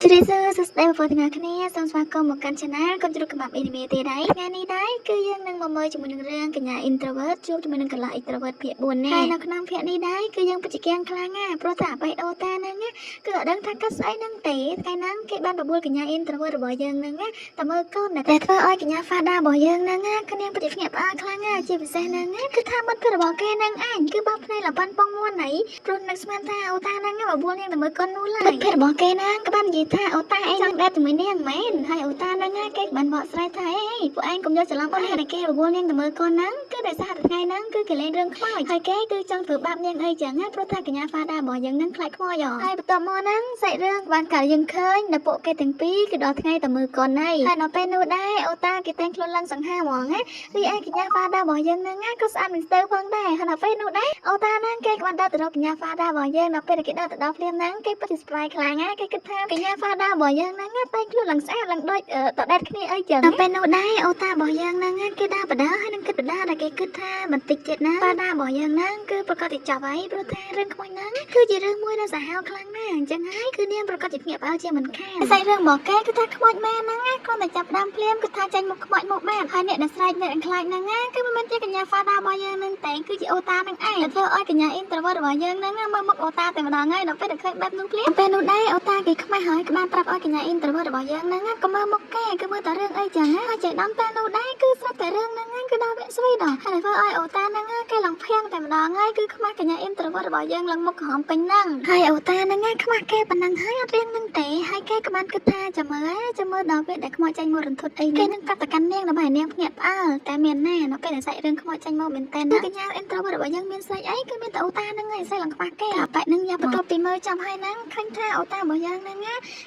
Teresa sustain for the Nakania, some Swacom Canchana, control come animated eye, Nanny die, Kayan and Mamma Jumunang, Kanya introvert, Joe Jumunakala introvert Pit Bonnet, Nakanam Piani die, Kayan Pachikan Klanga, Prota by Otananga, Kudan Takas Island Day, Kanan, Kaban the Bulkanya introvert boy young Nanga, the Mercon, that for I can Fada boy young Nanga, Kanan Pachikan Klanga, Jivisananga, Katamat Purabakan and give up Nila Panpong one night, Prun next month, Otananga, bullying the Mercon Nula, Pitbakan, Kaban ថាអូតាឯងចង់ដាក់ជាមួយនាងមែនហើយអូតាហ្នឹងគេបានបកស្រាយថាអេពួកឯងកុំយកច្រឡំអូនហើយគេរវល់នាងទៅមើលកូនហ្នឹងគឺដោយសារតែថ្ងៃហ្នឹងគឺគេលេងរឿងខ្មោចហើយគេគឺចង់ធ្វើបាបនាងអីចឹងណាព្រោះថាកញ្ញាហ្វាដារបស់យើងហ្នឹងខ្លាចខ្មោចហើយបន្ទាប់មកហ្នឹងសាច់រឿងបានកាលយើងឃើញនៅពួកគេទាំងពីរគឺដល់ថ្ងៃទៅមើលកូនហើយនៅពេលនោះដែរអូតាគេតែងខ្លួនឡើងសង្ហាហ្មងណារីឯកញ្ញាហ្វាដារបស់យើងហ្នឹងក៏ស្អាតមិនស្ទើរផងដែរហើយនៅពេលនោះដែរអូតាហ្នឹងគេក៏បានដើរទៅរកកញ្ញាហ្វាដារបស់យើងនៅពេលដែលគេដើរទៅដល់ភ្លាមហ្នឹងគេពិតជា surprise ខ្លាំងណាគេគិតថាកញ្ញាហ្វាដារបស់យើងហ្នឹងតែខ្លួនឡើងស្អាតឡើងដូចតដែតគ្នាអីចឹងដល់ពេលនោះដែរអូតារបស់យើងហ្នឹងគេដើរបដាហើយនឹងគិតបដាដែលគេគិតថាបន្តិចទៀតណាហ្វាដារបស់យើងហ្នឹងគឺប្រកាសជាចាប់ហើយព្រោះថារឿងខ្មោចហ្នឹងគឺជារឿងមួយដែលសាហាវខ្លាំងណាស់អញ្ចឹងហើយគឺនាងប្រកាសជាភ្ញាក់ផ្អើលជាមិនខានសាច់រឿងរបស់គេគឺថាខ្មោចមែនហ្នឹងគ្រាន់តែចាប់ដើមភ្លាមគឺថាចាញ់មុខខ្មោចមកបានហើយអ្នកដែលស្រែកអ្នកខ្លាចហ្នឹងគឺមិនមែនជាកញ្ញាហ្វាដារបស់យើងហ្នឹងតែគឺជាអូតាហ្នឹងឯងដែលធ្វើឲ្យកញ្ញា introvert របស់យើងហ្នឹងមើលមុខអូតាតែម្ដងហើយដល់ពេលដែលឃើញបែបនោះភ្លាមពេលនោះដែរអូតាគេខ្មាស់ហើយក៏បានប្រាប់ឲ្យកញ្ញា introvert របស់យើងហ្នឹងក៏មើលមុខគេគឺមើលតែរឿងអីចឹងហើយចៃដំពេលនោះដែរគឺស្រាប់តែរឿងហ្នឹងគឺដល់វគ្គស្វីដល់ហើយធ្វើឲ្យអូតាហ្នឹងគេឡើងភៀងតែម្ដងហើយគឺខ្មាស់កញ្ញា introvert របស់យើងឡើងមុខក្រហមពេញហ្នឹងហើយអូតាហ្នឹងខ្មាស់គេប៉ុណ្ណឹងហើយអត់រៀងនឹងទេហើយគេក៏បានគិតថាចាំមើលដល់ពេលដែលខ្មោចចាញ់មករន្ធត់អីគេនឹងកាត់តកាន់នាងដើម្បីនាងភ្ញាក់ផ្អើលតែមានណានៅពេលដែលសាច់រឿងខ្មោចចាញ់មកមែនតើកញ្ញា introvert របស់យើងមានស្រេចអីគឺមានតែអូតាហ្នឹងឯងស្រេចឡើងខ្មាស់គេអាបែបហ្នឹងយ៉ាបន្ទាប់ពីមើលចាំហើយហ្នឹងឃើញថាអូតារបស់យើងហ្នឹង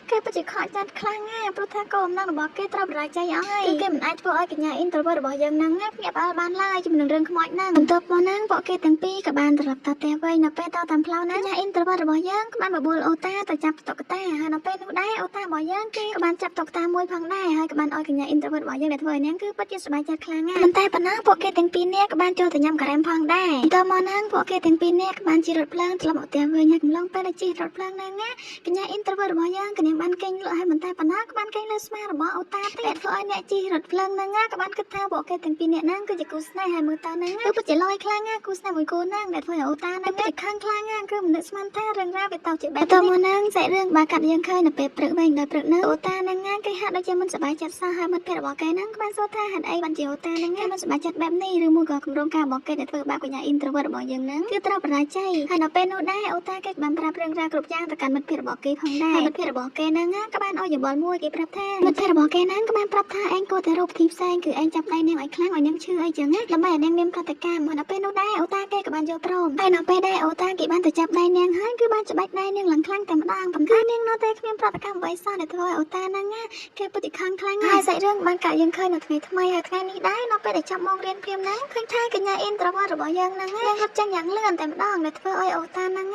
គេពិតជាខកចិត្តខ្លាំងណាស់ព្រោះថាគោលបំណងរបស់គេត្រូវបរាជ័យអស់ហើយគឺគេមិនអាចធ្វើឲ្យកញ្ញា introvert របស់យើងហ្នឹងភ្ញាក់ផ្អើលបានឡើយជាមួយនឹងរឿងខ្មោចហ្នឹងបន្ទាប់មកហ្នឹងពួកគេទាំងពីរក៏បានត្រឡប់ទៅផ្ទះវិញនៅពេលទៅតាមផ្លូវហ្នឹងកញ្ញា introvert របស់យើងក៏បានបបួលអូតាទៅចាប់តុក្កតាហើយនៅពេលនោះដែរអូតារបស់យើងគេក៏បានចាប់តុក្កតាមួយផងដែរហើយក៏បានឲ្យកញ្ញា introvert របស់យើងដែលធ្វើឲ្យនាងគឺពិតជាសប្បាយចិត្តខ្លាំងណាស់ប៉ុន្តែប៉ុណ្ណោះពួកគេទាំងពីរនាក់ក៏បានចូលទៅញ៉ាំការ៉េមផងដែរបន្ទាប់មកហ្នឹងពួកគេទាំងពីរនាក់ក៏បានជិះរថភ្លើងត្រឡប់មកផ្ទះវិញហើយកំឡុងពេលដែលជិះរថភ្លើងហ្នឹងកញ្ញា introvert របស់យើងក៏នាងបានគេងលក់ហើយប៉ុន្តែប៉ុណ្ណោះក៏បានគេងលើស្មារបស់អូតាទៀតធ្វើឲ្យអ្នកជិះរថភ្លើងហ្នឹងក៏បានគិតថាពួកគេទាំងពីរនាក់ហ្នឹងគឺជាគូស្នេហ៍ហើយមើលទៅហ្នឹងគឺពិតជាលយខ្លាំងណាស់គូស្នេហ៍មួយគូហ្នឹងដែលធ្វើឲ្យអូតាហ្នឹងពិតជាខឹងខ្លាំងណាស់គឺមិននឹកស្មានថារឿងរ៉ាវវាទៅជាបែបទៅមកហ្នឹងសាច់រឿងបាកាត់យើងឃើញនៅពេលព្រឹកវិញដល់ព្រឹកហ្នឹងអូតាហ្នឹងគេហាក់ដូចជាមិនសប្បាយចិត្តសោះហើយមិត្តភក្តិរបស់គេហ្នឹងក៏បានសួរថាហេតុអីបានជាអូតាហ្នឹងមិនសប្បាយចិត្តបែបនេះឬមួយក៏គម្រោងការរបស់គេដែលធ្វើបាបកញ្ញា introvert របស់យើងហ្នឹងគឺត្រូវបរាជ័យហើយនៅពេលនោះដែរអូតាគេបានប្រាប់រឿងរ៉ាវគ្រប់យ៉ាងទៅកាន់មិត្តភក្តិរបស់គេផងដែរមិត្តភក្តិរបស់គេហ្នឹងក៏បានឲ្យយោបល់មួយគេប្រាប់ថាមិត្តភក្តិរបស់គេហ្នឹងក៏បានប្រាប់ថាឯងគួរតែរកវិធីផ្សេងគឺឯងចាប់ដៃនាងឲ្យខ្លាំងឲ្យនាងឈឺអីចឹងណាដើម្បីឲ្យនាងមានប្រតិកម្មហើយនៅពេលនោះដែរអូតាគេក៏បានយល់ព្រមហើយនៅពេលដែរអូតាគេបានទៅចាប់ដៃនាងហើយគឺបានច្បាច់ដៃនាងឡើងខ្លាំងតែម្ដងប៉ុន្តែនាងនៅតែគ្មានប្រតិកម្មអ្វីសោះដែលធ្វើឲ្យអូតាហ្នឹងគេពិតជាខឹងខ្លាំងហើយសាច់រឿងបានកាត់យើងឃើញនៅថ្ងៃថ្មីហើយថ្ងៃនេះដែរនៅពេលដែលចាប់មករៀនព្រាមហ្នឹងឃើញថាកញ្ញា introvert របស់យើងហ្នឹងរត់ចេញយ៉ាងលឿនតែម្ដងដែលធ្វើឲ្យអូតាហ្នឹង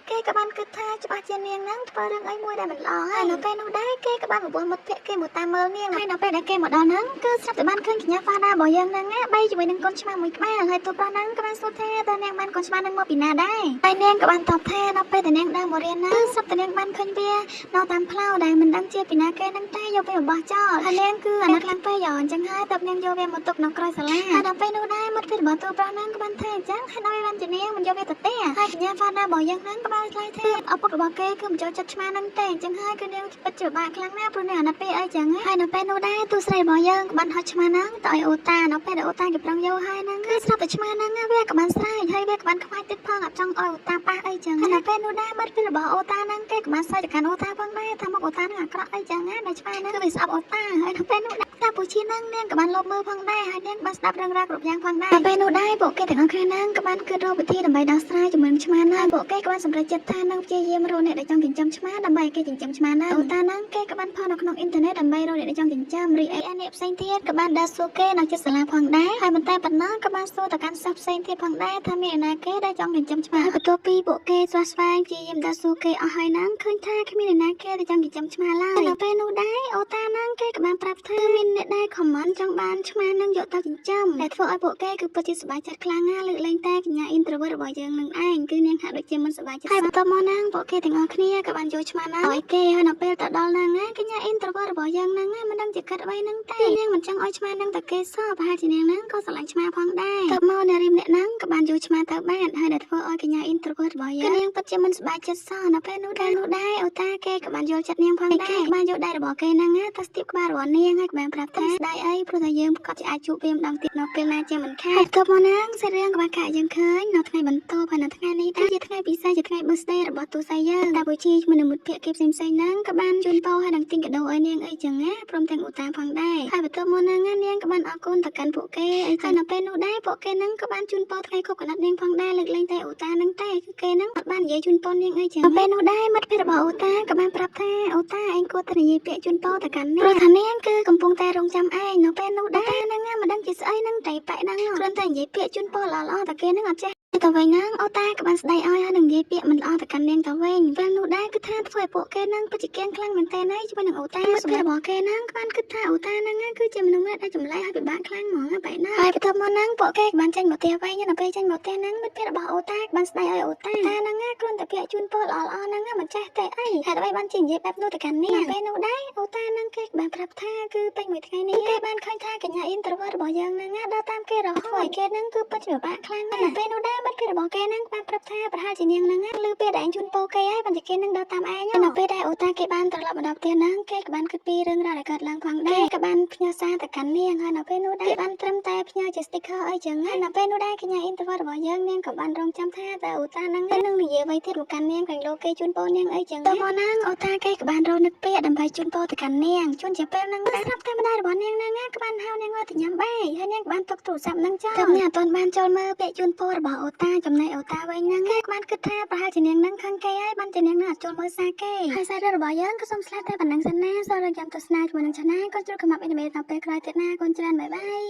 គេក៏បានគិតថាច្បាស់ជានាងហ្នឹងធ្វើរឿងអីមួយដែលមិនល្អហើយនៅពេលនោះដែរគេក៏បានបបួលមិត្តភក្តិគេមកតាមមើលនាងហើយនៅពេលដែលគេមកដល់ហ្នឹងគឺស្រាប់តែបានឃើញកញ្ញាហ្វាដារបស់យើងហ្នឹងបីជាមួយនឹងកូនឆ្មាមួយក្បាលហើយទូប្រុសហ្នឹងក៏បានសួរថាតើនាងបានកូនឆ្មាហ្នឹងមកពីណាដែរហើយនាងក៏បានតបថានៅពេលដែលនាងដើរមករៀនហ្នឹងគឺស្រាប់តែនាងបានឃើញវានៅតាមផ្លូវដែលមិនដឹងជាពីណាគេហ្នឹងតែយកវារបស់ចោលហើយនាងគឺអាណិតខ្លាំងពេកអញ្ចឹងហើយតើនាងយកវាមកទុកនៅក្រោយសាលាហើយដល់ពេលនោះដែរមិត្តភក្តិរបស់ទូប្រុសហ្នឹងក៏បានថាអញ្ចឹងហើយដល់បានជានាងមិនយកវាទៅទេហើយកញ្ញាហ្វាដារបស់យើងហ្នឹងក៏បានឆ្លើយថាឪពុករបស់គេគឺមិនចូលចិត្តឆ្មាហ្នឹងទេអញ្ចឹងហើយគឺនាងពិតជាបាក់ខ្លាំងណាស់ព្រោះនាងអាណិតពេកអីចឹងហើយនៅពេលនោះដែរទូស្រីរបស់យើងក៏បានហត់ឆ្មាហ្នឹងទៅឲ្យអូតានៅពេលដែលអូតាគេប្រឹងយកហើយហ្នឹងគឺស្រាប់តែឆ្មាហ្នឹងវាក៏បានស្រែកហើយវាក៏បានខ្វាយទឹកផងអត់ចង់ឲ្យអូតាប៉ះអីចឹងហើយនៅពេលនោះដែរមិត្តភក្តិរបស់អូតាហ្នឹងគេក៏បានសើចទៅកាន់អូតាផងដែរថាមកអូតាហ្នឹងអាក្រក់អីចឹងណាដែលឆ្មាហ្នឹងគឺវាស្អប់អូតាហើយនៅពេលនោះដែរតាពូឈីហ្នឹងនាងក៏បានលបមើលផងដែរហើយនាងបានស្ដាប់រឿងរ៉ាវគ្រប់យ៉ាងផងដែរនៅពេលនោះដែរពួកគេទាំងអស់គ្នាហ្នឹងក៏បានគិតរកវិធីដើម្បីដោះស្រាយជាមួយនឹងឆ្មាហ្នឹងពួកគេក៏បានសម្រេចចិត្តថានឹងព្យាយាមរកអ្នកដែលចង់ចិញ្ចឹមឆ្មាដើម្បីគេចិញ្ចឹមឆ្មាហ្នឹងអូតាហ្នឹងគេក៏បានផុសនៅក្នុងអ៊ីនធឺណិតដើម្បីរកអ្នកដែលចង់ចិញ្ចឹមរីឯអ្នកផ្សេងទៀតក៏បានដើរសួរគេនៅជិតសាលាផងដែរហើយមិនតែប៉ុណ្ណោះក៏បានសួរទៅកាន់សិស្សផ្សេងទៀតផងដែរថាមានអ្នកណាគេដែលចង់ចិញ្ចឹមឆ្មាបន្ទាប់ពីពួកគេស្វះស្វែងព្យាយាមដើរសួរគេអស់ហើយហ្នឹងឃើញថាគ្មានអ្នកណាគេដែលចង់ចិញ្ចឹមឆ្មាឡើយនៅពេលនោះដែរអូតាហ្នឹងគេក៏បានប្រាប់ថាមាន អ្នកដែលខមមិនចង់បានឆ្មានឹងយកទៅចិញ្ចឹមតែធ្វើឲ្យពួកគេគឺពិតជាសប្បាយចិត្តខ្លាំងណាស់លើកលែងតែកញ្ញា introvert របស់យើងនឹងឯងគឺនាងហាក់ដូចជាមិនសប្បាយចិត្តហើយបន្ទាប់មកហ្នឹងពួកគេទាំងអស់គ្នាក៏បានយកឆ្មាហ្នឹងឲ្យគេហើយនៅពេលទៅដល់ហ្នឹងកញ្ញា introvert របស់យើងហ្នឹងមិនដឹងជាគិតអ្វីហ្នឹងទេនាងមិនចង់ឲ្យឆ្មាហ្នឹងទៅគេសោះប្រហែលជានាងហ្នឹងក៏ស្រឡាញ់ឆ្មាផងដែរទៅមកអ្នករៀមអ្នកហ្នឹងក៏បានយកឆ្មាទៅបានហើយដែលធ្វើឲ្យកញ្ញា introvert របស់យើងនាងពិតជាមិនសប្បាយចិត្តសោះនៅពេលនោះដែរអូតាគេក៏បានយល់ចិត្តនាងផងដែរគេក៏បានយកដៃរបស់គេហ្នឹងទៅស្ទាបក្បាលរបស់នាងហើយក៏បានប្រាប់ថាស្ដាយអីព្រោះតែយើងក៏អាចជួបវាម្ដងទៀតនៅពេលណាជាមិនខានទៅមកហ្នឹងសាច់រឿងក៏បានកាក់យើងឃើញនៅថ្ងៃបន្ទាប់ហើយនៅថ្ងៃនេះគឺជាថ្ងៃពិសេសជាថ្ងៃ birthday របស់ទូស័យយើងតាបុជីជាមួយនឹងមិត្តភក្តិគេផ្សេងៗហ្នឹងក៏បានជូនពរហើយនឹងទិញកាដូឲ្យនាងអីចឹងណាព្រមទាំងអូតាផងដែរហើយបន្ទាប់មកហ្នឹងនាងក៏បានអរគុណទៅកាន់ពួកគេហើយនៅពេលនោះដែរពួកគេហ្នឹងក៏បានជូនពរថ្ងៃខួបកំណត់នាងផងដែរលើកលែងតែអូតាហ្នឹងតែគឺគេហ្នឹងអត់បាននិយាយជូនពរនាងអីចឹងនៅពេលនោះដែរមិត្តភក្តិរបស់អូតាក៏បានប្រាប់ថាអូតាឯងគួរតែនិយាយពាក្យជូនពរទៅកាន់នាងព្រោះថានាងគឺកំពុងតែរងចាំឯងនៅពេលនោះដែរហ្នឹងមិនដឹងជាស្អីហ្នឹងតែប៉ែហ្នឹងគ្រាន់តែនិយាយពាក្យជូនពរល្អៗតែគេហ្នឹងអត់ចេះទៅវិញហ្នឹងអូតាក៏បានស្ដីឲ្យហើយនឹងនិយាយពាក្យមិនល្អទៅកាន់នាងទៅវិញពេលនោះដែរគឺថាធ្វើឲ្យពួកគេហ្នឹងពិតជាគៀងខ្លាំងមែនតើណាជាមួយនឹងអូតាមិត្តភក្តិរបស់គេហ្នឹងក៏បានគិតថាអូតាហ្នឹងគឺជាមនុស្សម្នាក់ដែលចម្លែកហើយពិបាកខ្លាំងហ្មងបែបណាហើយបន្ទាប់មកហ្នឹងពួកគេក៏បានចេញមកផ្ទះវិញនៅពេលចេញមកផ្ទះហ្នឹងមិត្តភក្តិរបស់អូតាក៏បានស្ដីឲ្យអូតាហ្នឹងគ្រាន់តែពាក្យជូនពរល្អៗហ្នឹងមិនចេះតែអីហេតុអ្វីបានជានិយាយបែបនោះទៅកាន់នាងពេលនោះដែរអូតាហ្នឹងគេក៏បានប្រាប់ថាគឺពេញមួយថ្ងៃនេះគេបានឃើញថាកញ្ញា introvert របស់យើងហ្នឹងដើរតាមគេរហូតគេហ្នឹងគឺពិតជាពិបាកខ្លាំងណាស់ពេលនោះដែរមិត្តភក្តិរបស់គេហ្នឹងបានប្រាប់ថាប្រហែលជានាងហ្នឹងឮពេលដែលឯងជូនពរគេហើយបានជាគេនឹងដើរតាមឯងនៅពេលដែលអូតាគេបានត្រឡប់មកដល់ផ្ទះហ្នឹងគេក៏បានគិតពីរឿងរ៉ាវដែលកើតឡើងផងដែរក៏បានផ្ញើសារទៅកាន់នាងហើយនៅពេលនោះដែរគេបានត្រឹមតែផ្ញើជា sticker អីចឹងហើយនៅពេលនោះដែរកញ្ញា introvert របស់យើងនាងក៏បានរងចាំថាតើអូតាហ្នឹងនឹងនិយាយអ្វីទៀតមកកាន់នាងខាងលោកគេជូនពរនាងអីចឹងទៅមកហ្នឹងអូតាគេក៏បានរនឹកពាក្យដើម្បីជូនពរទៅកាន់នាងជួនជាពេលហ្នឹងស្រាប់តែម្ដាយរបស់នាងហ្នឹងក៏បានហៅនាងមកទៅញ៉ាំបាយហើយនាងក៏បានទុកទូរស័ព្ទហ្នឹងចោលតែនាងអត់ទាន់បានចូលមើលពាក្យជូនពររបស់អូតាចំណែកអូតាវិញហ្នឹងគេក៏បានគិតថាប្រហែលជានាងហ្នឹងខឹងគេហើយបានជានាងហ្នឹងអត់ចូលមើលសារគេហើយសាររបស់យើងក៏សូមស្លាប់តែប៉ុណ្ណឹងសិនណាសូមរងចាំទស្សនាជាមួយនឹងឆានែលកូនជ្រូកខមាប់អ៊ីនីមេតាមពេលក្រោយទៀតណាកូនច្រើនបាយបាយ